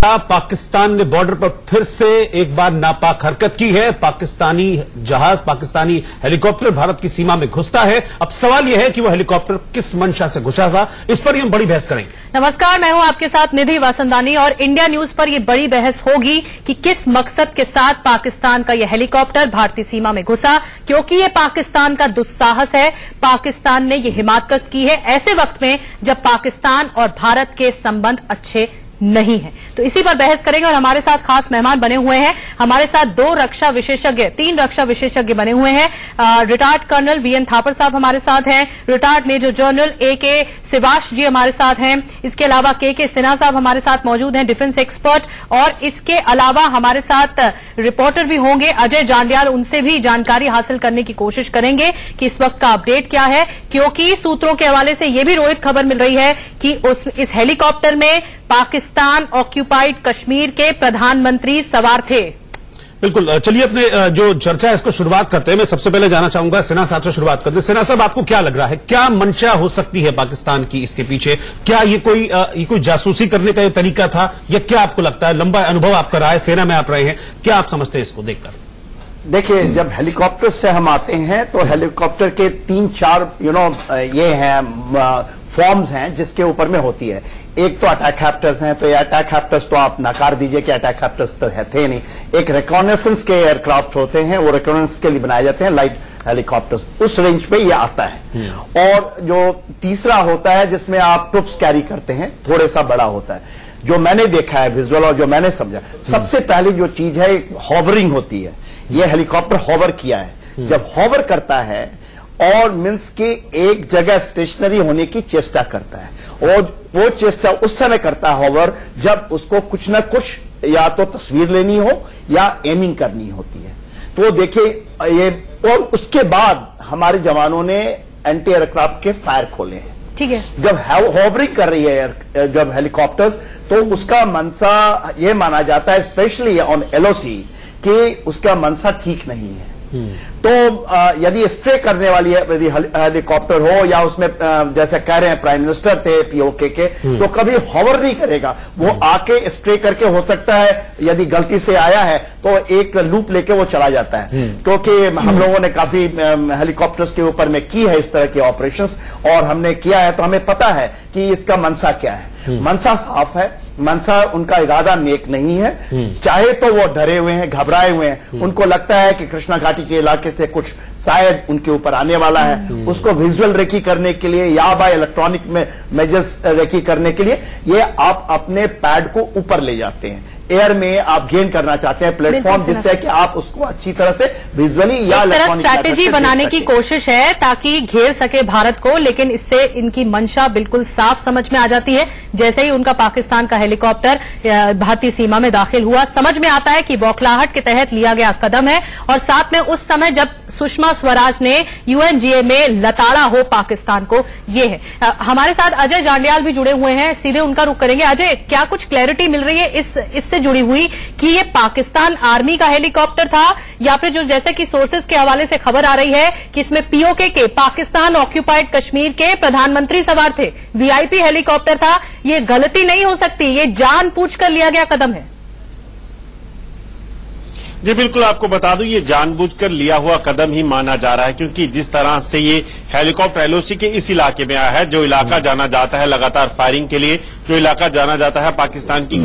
पाकिस्तान ने बॉर्डर पर फिर से एक बार नापाक हरकत की है। पाकिस्तानी जहाज, पाकिस्तानी हेलीकॉप्टर भारत की सीमा में घुसता है। अब सवाल यह है कि वह हेलीकॉप्टर किस मंशा से घुसा था, इस पर हम बड़ी बहस करेंगे। नमस्कार, मैं हूं आपके साथ निधि वासंदानी और इंडिया न्यूज पर यह बड़ी बहस होगी कि किस मकसद के साथ पाकिस्तान का यह हेलीकॉप्टर भारतीय सीमा में घुसा, क्योंकि यह पाकिस्तान का दुस्साहस है। पाकिस्तान ने यह हिमाकत की है ऐसे वक्त में जब पाकिस्तान और भारत के संबंध अच्छे नहीं है। तो इसी पर बहस करेंगे और हमारे साथ खास मेहमान बने हुए हैं। हमारे साथ तीन रक्षा विशेषज्ञ बने हुए हैं। रिटायर्ड कर्नल वीएन थापर साहब हमारे साथ हैं, रिटायर्ड मेजर जनरल ए.के. सिवाश जी हमारे साथ हैं, इसके अलावा के सिन्हा साहब हमारे साथ मौजूद हैं, डिफेंस एक्सपर्ट, और इसके अलावा हमारे साथ रिपोर्टर भी होंगे अजय जांडियाल। उनसे भी जानकारी हासिल करने की कोशिश करेंगे कि इस वक्त का अपडेट क्या है, क्योंकि सूत्रों के हवाले से यह भी रोहित खबर मिल रही है कि इस हेलीकॉप्टर में पाकिस्तान ऑक्यूपाइड कश्मीर के प्रधानमंत्री सवार थे। बिल्कुल, चलिए अपने जो चर्चा है इसको शुरुआत करते हैं। मैं सबसे पहले जाना चाहूंगा सिन्हा साहब से शुरुआत करते हैं। सिन्हा साहब, आपको क्या लग रहा है, क्या मंशा हो सकती है पाकिस्तान की इसके पीछे? क्या ये कोई जासूसी करने का ये तरीका था, या क्या आपको लगता है? लंबा अनुभव आपका रहा है, सेना में आप रहे हैं, क्या आप समझते हैं इसको देखकर? देखिए, जब हेलीकॉप्टर से हम आते हैं तो हेलीकॉप्टर के 3-4 ये हैं फॉर्म्स हैं जिसके ऊपर में होती है। एक तो अटैक हैप्टर्स हैं, तो ये अटैक हैप्टर्स तो आप नकार दीजिए कि अटैक हैप्टर्स तो थे नहीं। एक रिकॉनेसेंस के एयरक्राफ्ट होते हैं, वो रिकॉनेसेंस के लिए बनाए जाते हैं, लाइट हेलीकॉप्टर्स, उस रेंज पे ये आता है। और जो तीसरा होता है जिसमें आप ट्रुप्स कैरी करते हैं, थोड़ा सा बड़ा होता है। जो मैंने देखा है विजुअल और जो मैंने समझा, सबसे पहली जो चीज है हॉवरिंग होती है। ये हेलीकॉप्टर हॉवर किया है। जब हॉवर करता है और मीन्स के एक जगह स्टेशनरी होने की चेष्टा करता है, और वो चेष्टा उस समय करता है हॉवर जब उसको कुछ न कुछ या तो तस्वीर लेनी हो या एमिंग करनी होती है। तो देखिए ये, और उसके बाद हमारे जवानों ने एंटी एयरक्राफ्ट के फायर खोले हैं। ठीक है, जब हॉवरिंग कर रही है जब हेलीकॉप्टर्स, तो उसका मनसा ये माना जाता है, स्पेशली ऑन एलओसी, कि उसका मनसा ठीक नहीं है। तो यदि स्प्रे करने वाली यदि हेलीकॉप्टर हो, या उसमें जैसे कह रहे हैं प्राइम मिनिस्टर थे पीओके के, तो कभी हॉवर नहीं करेगा, वो आके स्प्रे करके, हो सकता है यदि गलती से आया है तो एक लूप लेके वो चला जाता है। क्योंकि हम लोगों ने काफी हेलीकॉप्टर्स के ऊपर में की है इस तरह की ऑपरेशंस, और हमने किया है तो हमें पता है कि इसका मनसा क्या है। मनसा साफ है, मनसा उनका इरादा नेक नहीं है। चाहे तो वो डरे हुए हैं, घबराए हुए हैं, उनको लगता है कि कृष्णा घाटी के इलाके से कुछ शायद उनके ऊपर आने वाला है। उसको विजुअल रेकी करने के लिए या बाय इलेक्ट्रॉनिक में मेजर्स रेकी करने के लिए ये आप अपने पैड को ऊपर ले जाते हैं, एयर में आप गेन करना चाहते हैं प्लेटफॉर्म, जिससे कि आप उसको अच्छी तरह से विजुअली या इलेक्ट्रॉनिक स्ट्रैटेजी बनाने की कोशिश है ताकि घेर सके भारत को। लेकिन इससे इनकी मंशा बिल्कुल साफ समझ में आ जाती है। जैसे ही उनका पाकिस्तान का हेलीकॉप्टर भारतीय सीमा में दाखिल हुआ, समझ में आता है कि बौखलाहट के तहत लिया गया कदम है, और साथ में उस समय जब सुषमा स्वराज ने यूएनजीए में लताड़ा हो पाकिस्तान को, ये है। हमारे साथ अजय जांडियाल भी जुड़े हुए हैं, सीधे उनका रुख करेंगे। अजय, क्या कुछ क्लैरिटी मिल रही है इससे जुड़ी हुई कि ये पाकिस्तान आर्मी का हेलीकॉप्टर था, या फिर जो जैसे कि सोर्सेज के हवाले से खबर आ रही है कि इसमें पीओके के, पाकिस्तान ऑक्यूपाइड कश्मीर के प्रधानमंत्री सवार थे, वीआईपी हेलीकॉप्टर था? ये गलती नहीं हो सकती, ये जानबूझकर लिया गया कदम है। जी बिल्कुल, आपको बता दूं ये जानबूझकर लिया हुआ कदम ही माना जा रहा है, क्योंकि जिस तरह से ये हेलीकॉप्टर एलओसी के इस इलाके में आया है, जो इलाका जाना जाता है लगातार फायरिंग के लिए, जो इलाका जाना जाता है पाकिस्तान की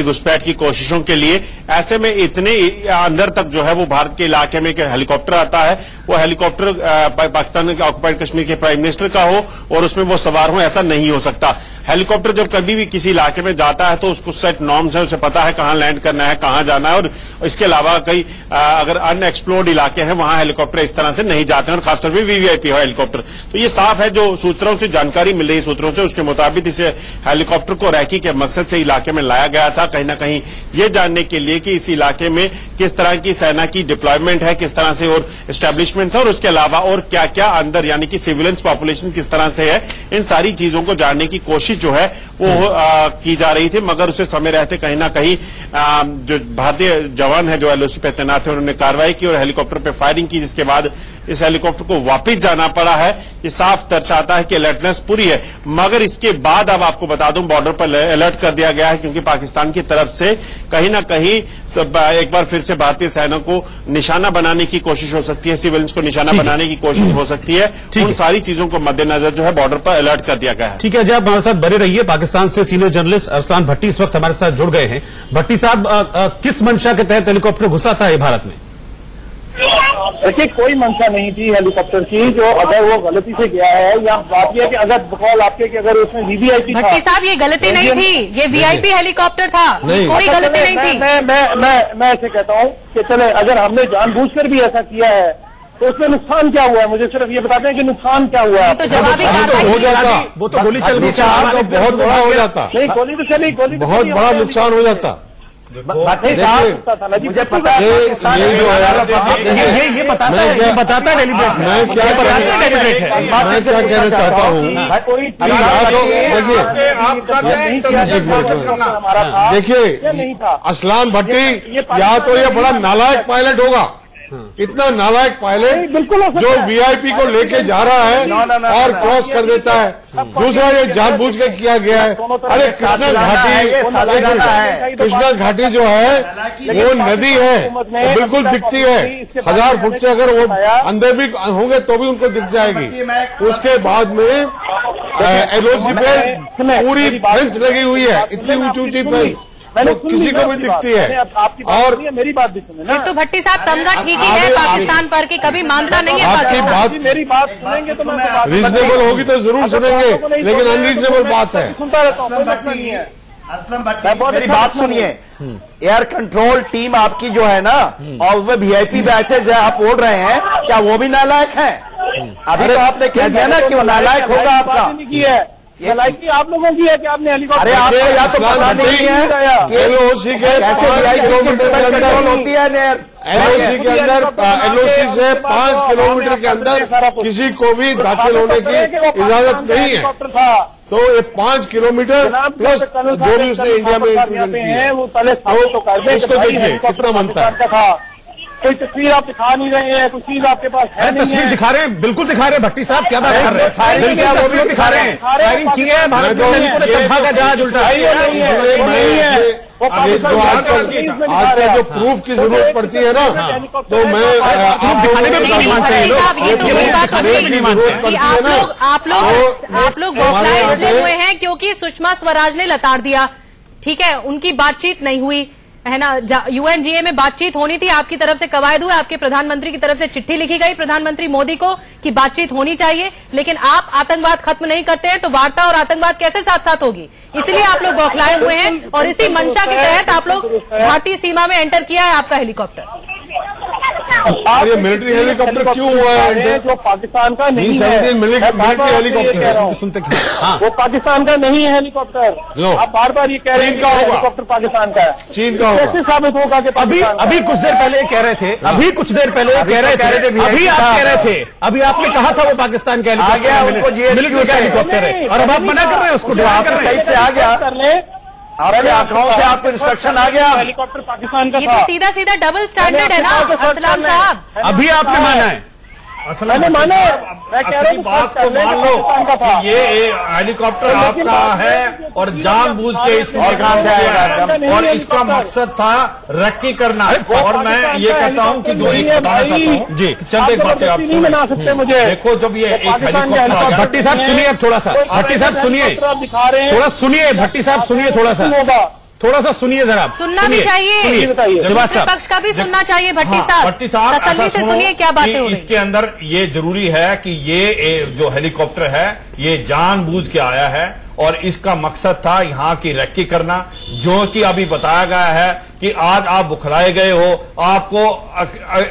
घुसपैठ की कोशिशों के लिए, ऐसे में इतने अंदर तक जो है वो भारत के इलाके में हेलीकॉप्टर आता है, वो हेलीकॉप्टर पाकिस्तान के ऑक्यूपाइड कश्मीर के प्राइम मिनिस्टर का हो और उसमें वो सवार हो, ऐसा नहीं हो सकता। हेलीकॉप्टर जब कभी भी किसी इलाके में जाता है तो उसको सेट नॉर्म्स है, उसे पता है कहां लैंड करना है, कहां जाना है, और इसके अलावा कई अगर अनएक्सप्लोर्ड इलाके हैं वहां हेलीकॉप्टर इस तरह से नहीं जाते हैं, और खासतौर पर वीवीआईपी हो हेलीकॉप्टर। तो ये साफ है, जो सूत्रों से जानकारी मिल रही है सूत्रों से, उसके मुताबिक इस हेलीकॉप्टर को रैकी के मकसद से इलाके में लाया गया था, कहीं ना कहीं ये जानने के लिए कि इस इलाके में किस तरह की सेना की डिप्लॉयमेंट है, किस तरह से और एस्टेब्लिशमेंट है, और उसके अलावा और क्या क्या अंदर यानी कि सिविलियंस पॉपुलेशन किस तरह से है, इन सारी चीजों को जानने की कोशिश जो है वो की जा रही थी। मगर उसे समय रहते कहीं ना कहीं जो भारतीय जवान है जो एलओसी पे तैनात थे, उन्होंने कार्रवाई की और हेलीकॉप्टर पे फायरिंग की, जिसके बाद इस हेलीकॉप्टर को वापस जाना पड़ा है, ये साफ दर्शाता है कि अलर्टनेस पूरी है। मगर इसके बाद अब आपको बता दूं बॉर्डर पर अलर्ट कर दिया गया है, क्योंकि पाकिस्तान की तरफ से कहीं ना कहीं एक बार फिर से भारतीय सेना को निशाना बनाने की कोशिश हो सकती है, सिविलियंस को निशाना बनाने की कोशिश हो सकती है। उन सारी चीजों को मद्देनजर जो है बॉर्डर पर अलर्ट कर दिया गया है। ठीक है, जब हमारे साथ बने रहिए। पाकिस्तान से सीनियर जर्नलिस्ट अरसलान भट्टी इस वक्त हमारे साथ जुड़ गए हैं। भट्टी साहब, किस मंशा के तहत हेलीकॉप्टर घुसा था ये भारत में? देखिए, कोई मंशा नहीं थी हेलीकॉप्टर की, जो अगर वो गलती से गया है, या बात यह है कि अगर बकौल आपके कि अगर उसमें वीवीआईपी भट्टी साहब, ये गलती नहीं थी, ये वीआईपी हेलीकॉप्टर था, कोई गलती नहीं थी। मैं ऐसे कहता हूँ कि चले, अगर हमने जानबूझकर भी ऐसा किया है तो उसमें नुकसान क्या हुआ है? मुझे सिर्फ ये बताते हैं कि नुकसान क्या हुआ है। तो जवाबी हो जाता, वो तो गोली चल गई, बहुत बड़ा हो जाता, नहीं गोली तो चली, गोली बहुत बड़ा नुकसान हो जाता। मुझे पता है ये बताता है डेलीब्रेट। मैं क्या कहना चाहता हूँ, देखिए असलान भट्टी या तो ये बड़ा नालायक पायलट होगा, इतना नालायक पायलट जो वीआईपी को लेके जा रहा है और क्रॉस कर देता है। दूसरा, ये जानबूझ के किया गया है। अरे कृष्णा घाटी जो है वो नदी है, वो बिल्कुल दिखती है। 1000 फुट से अगर वो अंदर भी होंगे तो भी उनको दिख जाएगी। उसके बाद में एलओसी पे पूरी फेंस लगी हुई है, इतनी ऊंची ऊंची फेंस, तो किसी को भी दिखती है। और मेरी बात भी सुने। तो भट्टी साहब, तमगा ठीक ही है पाकिस्तान पर, कि कभी मानता नहीं है आपकी बात, मेरी बात सुनेंगे तो मैं रीजनेबल होगी तो जरूर सुनेंगे, लेकिन अनरीजनेबल बात है। सुनता रहता हूँ, असलम भट्टी, मेरी बात सुनिए। एयर कंट्रोल टीम आपकी जो है ना, और वो वीआईपी बैचेज आप बोल रहे हैं, क्या वो भी नालायक है? अभी तो आपने कह दिया ना कि वो नालायक होगा आपका। नलायकी आप लोगों की है कि आपने हेलीकॉप्टर, अरे आपको या तो पता नहीं है कि एलओसी के कैसे किलोमीटर कंट्रोल होती है। एलओसी के अंदर, एलओसी से 5 किलोमीटर के अंदर किसी को भी दाखिल होने की इजाजत नहीं है। तो ये 5 किलोमीटर प्लस जो भी उसने इंडिया में इंक्लूजन की है, तो उसको देखिए कितना बनता है। कोई तस्वीर आप दिखा नहीं रहे हैं, कोई चीज आपके पास है नहीं तस्वीर दिखा रहे हैं, बिल्कुल दिखा रहे हैं। भट्टी साहब क्या बात कर रहे हैं? फायरिंग क्या वो भी दिखा रहे हैं, फायरिंग की है भारत के सैनिकों ने, तब भागा जहाज उल्टा। आजकल जो प्रूफ की जरूरत पड़ती है ना, तो मैं दिखाने में नहीं मानते हैं आप लोग बौखलाए इसलिए हुए हैं क्योंकि सुषमा स्वराज ने लताड़ दिया, ठीक है, उनकी बातचीत नहीं हुई है ना। यूएनजीए में बातचीत होनी थी, आपकी तरफ से कवायद हुए, आपके प्रधानमंत्री की तरफ से चिट्ठी लिखी गई प्रधानमंत्री मोदी को कि बातचीत होनी चाहिए, लेकिन आप आतंकवाद खत्म नहीं करते हैं तो वार्ता और आतंकवाद कैसे साथ साथ होगी? इसलिए आप लोग बौखलाए हुए हैं और इसी मंशा के तहत आप लोग भारतीय सीमा में एंटर किया है आपका हेलीकॉप्टर। ये मिलिट्री हेलीकॉप्टर क्यों हुआ है? जो पाकिस्तान का नहीं है, मिलिट्री हेलीकॉप्टर वो पाकिस्तान का नहीं है हेलीकॉप्टर। आप बार बार ये कह रहे हैं कि हेलीकॉप्टर पाकिस्तान का है, चीन का होगा। कैसे साबित होगा कि अभी कुछ देर पहले कह रहे थे, अभी कुछ देर पहले कह रहे थे, अभी आप कह रहे थे, अभी आपने कहा था वो पाकिस्तान का हेलीकॉप्टर, मिलिट्री का हेलीकॉप्टर है, और अब आप मना कर रहे हैं उसको। सही से आ गया कर ले, आपके आंकड़ों से आपको इंस्ट्रक्शन आ गया। हेलीकॉप्टर पाकिस्तान का ये तो सीधा सीधा डबल स्टैंडर्ड है ना असलाम साहब। अभी आपने माना है, मैंने माने, मैं कह रहा हूं बात को मान लो कि ये हेलीकॉप्टर आपका है और जानबूझ के इसको और इसका मकसद था रक्की करना। और मैं ये कहता हूं कि जो एक बताना चाहता हूं जी, चंद एक बातें आप नहीं बना सकते मुझे। देखो, जब ये एक हेलीकॉप्टर, भट्टी साहब सुनिए, अब थोड़ा सा भट्टी साहब सुनिए, थोड़ा सुनिए भट्टी साहब सुनिए, थोड़ा सा सुनिए जरा, सुनना भी चाहिए, सुभाष साहब पक्ष का भी सुनना चाहिए। भट्टी साहब, भट्टी साहब तसल्ली से सुनिए क्या बातें हो रही। इसके अंदर ये जरूरी है कि ये जो हेलीकॉप्टर है ये जानबूझ के आया है और इसका मकसद था यहाँ की रैकी करना, जो कि अभी बताया गया है कि आज आप बुखलाए गए हो, आपको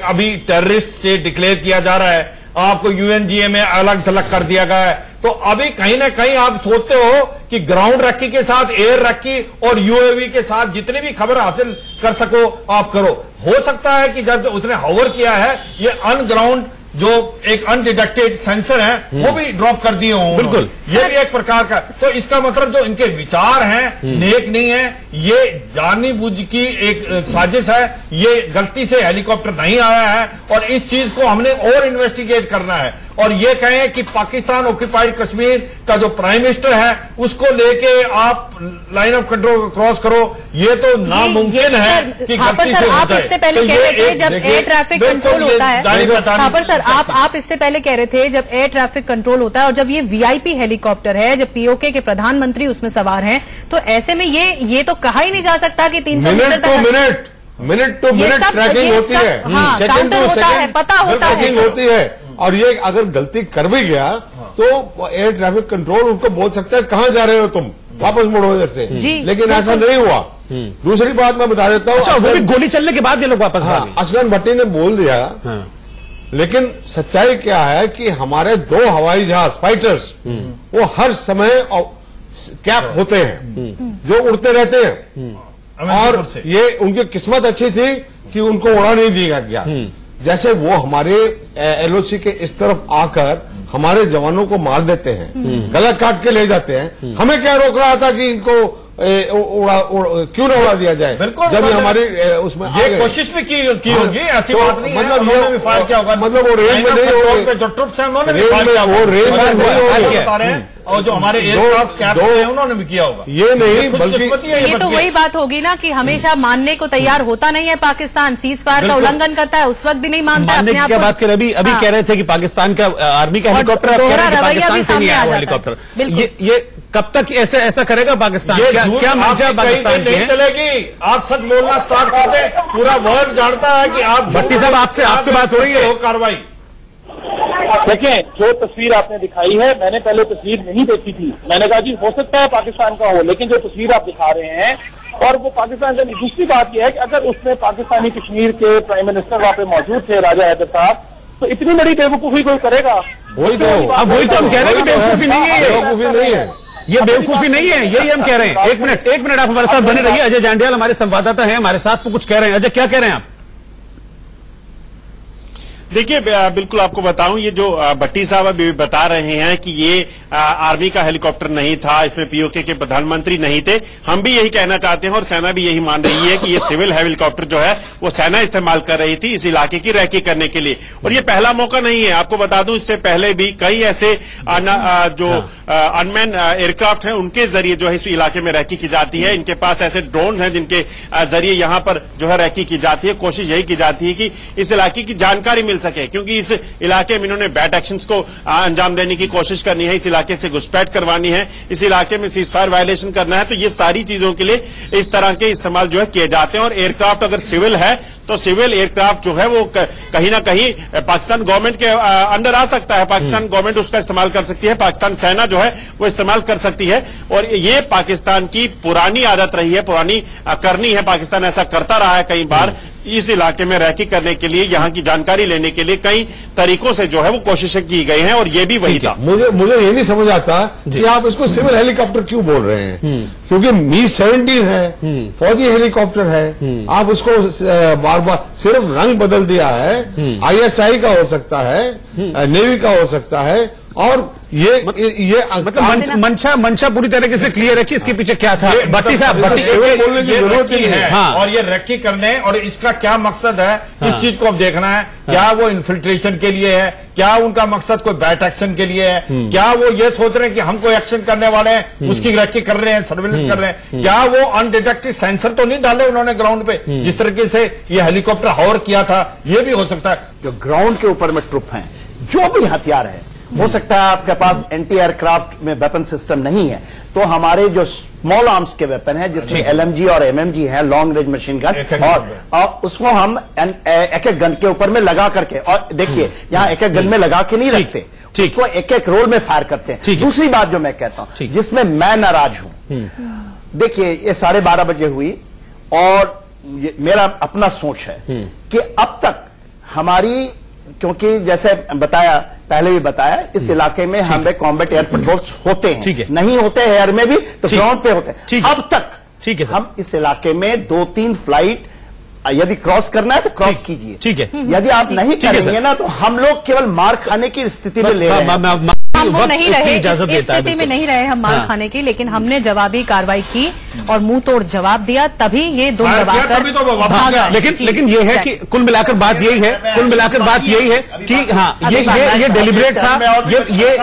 अभी टेररिस्ट से डिक्लेयर किया जा रहा है, आपको यूएनजीए में अलग थलग कर दिया गया है। तो अभी कहीं ना कहीं आप सोचते हो कि ग्राउंड रैकी के साथ एयर रैकी और यूएवी के साथ जितनी भी खबर हासिल कर सको आप करो। हो सकता है कि जब उसने हॉवर किया है ये अनग्राउंड जो एक अनडिटेक्टेड सेंसर है वो भी ड्रॉप कर दिए हों। बिल्कुल, ये भी एक प्रकार का, तो इसका मतलब जो इनके विचार हैं नेक नहीं है, ये जानबूझ की एक साजिश है, ये गलती से हेलीकॉप्टर नहीं आया है और इस चीज को हमने और इन्वेस्टिगेट करना है। और ये कहें कि पाकिस्तान ऑक्यूपाइड कश्मीर का जो प्राइम मिनिस्टर है उसको लेके आप लाइन ऑफ कंट्रोल क्रॉस करो, ये तो नामुमकिन है कि गलती से हो जाए। इससे पहले कह रहे थे जब एयर ट्रैफिक कंट्रोल होता है, पर सर आप इससे पहले कह रहे थे जब एयर ट्रैफिक कंट्रोल होता है और जब ये वीआईपी हेलीकॉप्टर है, जब पीओके के प्रधानमंत्री उसमें सवार हैं, तो ऐसे में ये तो कहा ही नहीं जा सकता कि 300 मीटर तक मिनट टू मिनट ट्रैकिंग होती है, सेकंड टू सेकंड पता होता है, ट्रैकिंग होती है। और ये अगर गलती कर भी गया तो एयर ट्रैफिक कंट्रोल उनको बोल सकता है कहां जा रहे हो तुम, वापस मुड़ो इधर से, लेकिन ऐसा नहीं हुआ। दूसरी बात मैं बता देता हूँ, अच्छा, वो भी गोली चलने के बाद ये लोग वापस आ गए। असलन भट्टी ने बोल दिया, लेकिन सच्चाई क्या है कि हमारे 2 हवाई जहाज फाइटर्स वो हर समय कैप होते हैं जो उड़ते रहते हैं, और ये उनकी किस्मत अच्छी थी कि उनको उड़ा नहीं दिया गया। जैसे वो हमारे एलओसी के इस तरफ आकर हमारे जवानों को मार देते हैं, गला काट के ले जाते हैं, हमें क्या रोक रहा था कि इनको क्यों न उड़ा दिया जाए? जब हमारी उसमें ये कोशिश भी की होगी, ऐसी बात नहीं है। मतलब भी फायर किया होगा, मतलब वो रेंज में नहीं हो, जो ट्रुप्स हैं उन्होंने भी फायर किया, वो रेंज में नहीं हो, और जो हमारे एयरक्राफ्ट कैप्टन हैं उन्होंने भी किया होगा। ये नहीं, बल्कि ये तो वही बात होगी ना कि हमेशा मानने को तैयार होता नहीं है पाकिस्तान, सीज फायर का उल्लंघन करता है, उस वक्त भी नहीं मानता। मानने की क्या बात कर अभी कह रहे थे कि पाकिस्तान का आर्मी का हेलीकॉप्टर, आप कह रहे हैं पाकिस्तान से नहीं आया हेलीकॉप्टर। ये कब तक ऐसा करेगा पाकिस्तान? क्या मंशा पाकिस्तान की है? चलेगी, आप सच बोलना स्टार्ट कर दे, पूरा वर्ल्ड जानता है कि आप। भट्टी साहब आपसे बात हो रही है, कार्रवाई देखें, जो तस्वीर आपने दिखाई है, मैंने पहले तस्वीर नहीं देखी थी, मैंने कहा जी हो सकता है पाकिस्तान का हो, लेकिन जो तस्वीर आप दिखा रहे हैं और वो पाकिस्तान का। दूसरी बात यह है कि अगर उसमें पाकिस्तानी कश्मीर के प्राइम मिनिस्टर वहां पे मौजूद थे, राजा हैदर साहब, तो इतनी बड़ी बेवकूफी कोई करेगा? वही तो हम कह रहे हैं कि बेवकूफी नहीं है, बेवकूफी नहीं है, ये बेवकूफी नहीं है, यही हम कह रहे हैं। एक मिनट आप हमारे साथ बने रहिए। अजय जांडियाल हमारे संवाददाता हैं हमारे साथ, तो कुछ कह रहे हैं। अजय, क्या कह रहे हैं आप? देखिए, बिल्कुल आपको बताऊं, ये जो भट्टी साहब अभी बता रहे हैं कि ये आर्मी का हेलीकॉप्टर नहीं था, इसमें पीओके के प्रधानमंत्री नहीं थे, हम भी यही कहना चाहते हैं और सेना भी यही मान रही है कि ये सिविल हेलीकॉप्टर जो है वो सेना इस्तेमाल कर रही थी इस इलाके की रैकी करने के लिए। और ये पहला मौका नहीं है, आपको बता दूं इससे पहले भी कई ऐसे जो अनमैन एयरक्राफ्ट हैं उनके जरिए जो है इस इलाके में रैकी की जाती है। इनके पास ऐसे ड्रोन हैं जिनके जरिए यहां पर जो है रैकी की जाती है। कोशिश यही की जाती है कि इस इलाके की जानकारी मिल सके, क्योंकि इस इलाके में इन्होंने बैड एक्शंस को अंजाम देने की कोशिश करनी है, इस इलाके से घुसपैठ करवानी है, इस इलाके में सीज फायर वायलेशन करना है। तो ये सारी चीजों के लिए इस तरह के इस्तेमाल जो है किए जाते हैं। और एयरक्राफ्ट अगर सिविल है तो सिविल एयरक्राफ्ट जो है वो कहीं ना कहीं पाकिस्तान गवर्नमेंट के अंडर आ सकता है, पाकिस्तान गवर्नमेंट उसका इस्तेमाल कर सकती है, पाकिस्तान सेना जो है वो इस्तेमाल कर सकती है। और ये पाकिस्तान की पुरानी आदत रही है, पुरानी करनी है, पाकिस्तान ऐसा करता रहा है कई बार। इस इलाके में रैकी करने के लिए, यहां की जानकारी लेने के लिए कई तरीकों से जो है वो कोशिशें की गई हैं, और ये भी वही था। मुझे ये नहीं समझ आता कि आप इसको सिविल हेलीकॉप्टर क्यों बोल रहे हैं, क्योंकि मी-17 है, फौजी हेलीकॉप्टर है, आप उसको बार बार सिर्फ रंग बदल दिया है। ISI का हो सकता है, नेवी का हो सकता है, और ये मतलब मंशा पूरी तरीके से क्लियर है कि इसके पीछे क्या था। भट्टी साहब, बोलने की जरूरत ही है। हाँ। और ये रैकी करने और इसका क्या मकसद है, इस चीज को अब देखना है। क्या वो इन्फिल्ट्रेशन के लिए है, क्या उनका मकसद कोई बैट एक्शन के लिए है, क्या वो ये सोच रहे हैं कि हम कोई एक्शन करने वाले हैं, उसकी रैकी कर रहे हैं, सर्विलेंस कर रहे हैं। क्या वो अनडिटेक्टेड सेंसर तो नहीं डाले उन्होंने ग्राउंड पे, जिस तरीके से ये हेलीकॉप्टर हॉवर किया था? ये भी हो सकता है। जो ग्राउंड के ऊपर में ट्रुप हैं, जो भी हथियार है, हो सकता है आपके पास एंटी एयरक्राफ्ट में वेपन सिस्टम नहीं है, तो हमारे जो स्मॉल आर्म्स के वेपन है, जिसमें LMG और MMG है, लॉन्ग रेंज मशीन गन, और उसको हम एक एक गन के ऊपर में लगा करके, और देखिए यहाँ एक एक गन में लगा के नहीं रखते, उसको एक एक रोल में फायर करते हैं। दूसरी बात जो मैं कहता हूं, जिसमें मैं नाराज हूं, देखिए ये 12:30 बजे हुई, और मेरा अपना सोच है कि अब तक हमारी, क्योंकि जैसे बताया, पहले भी बताया, इस इलाके में हमें कॉम्बैट एयर पेट्रोल्स होते हैं, नहीं होते एयर में भी तो ग्राउंड पे होते हैं। अब तक हम इस इलाके में 2-3 फ्लाइट यदि क्रॉस करना है तो क्रॉस कीजिए। ठीक है। यदि आप नहीं करेंगे ना तो हम लोग केवल मार खाने की स्थिति में ले रहे हैं। हम वो नहीं रहे, इस स्थिति में नहीं रहे हम मार खाने की, लेकिन हमने जवाबी कार्रवाई की और मुंह तोड़ जवाब दिया, तभी ये दो दबाकर लेकिन ये है कि कुल मिलाकर बात यही है कि हाँ ये डेलिब्रेट था,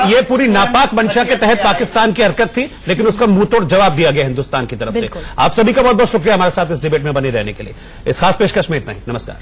ये पूरी नापाक मंशा के तहत पाकिस्तान की हरकत थी, लेकिन उसका मुंह तोड़ जवाब दिया गया हिंदुस्तान की तरफ से। आप सभी का बहुत बहुत शुक्रिया हमारे साथ इस डिबेट में बने रहने के लिए। इस खास पेशकश में इतना ही। नमस्कार।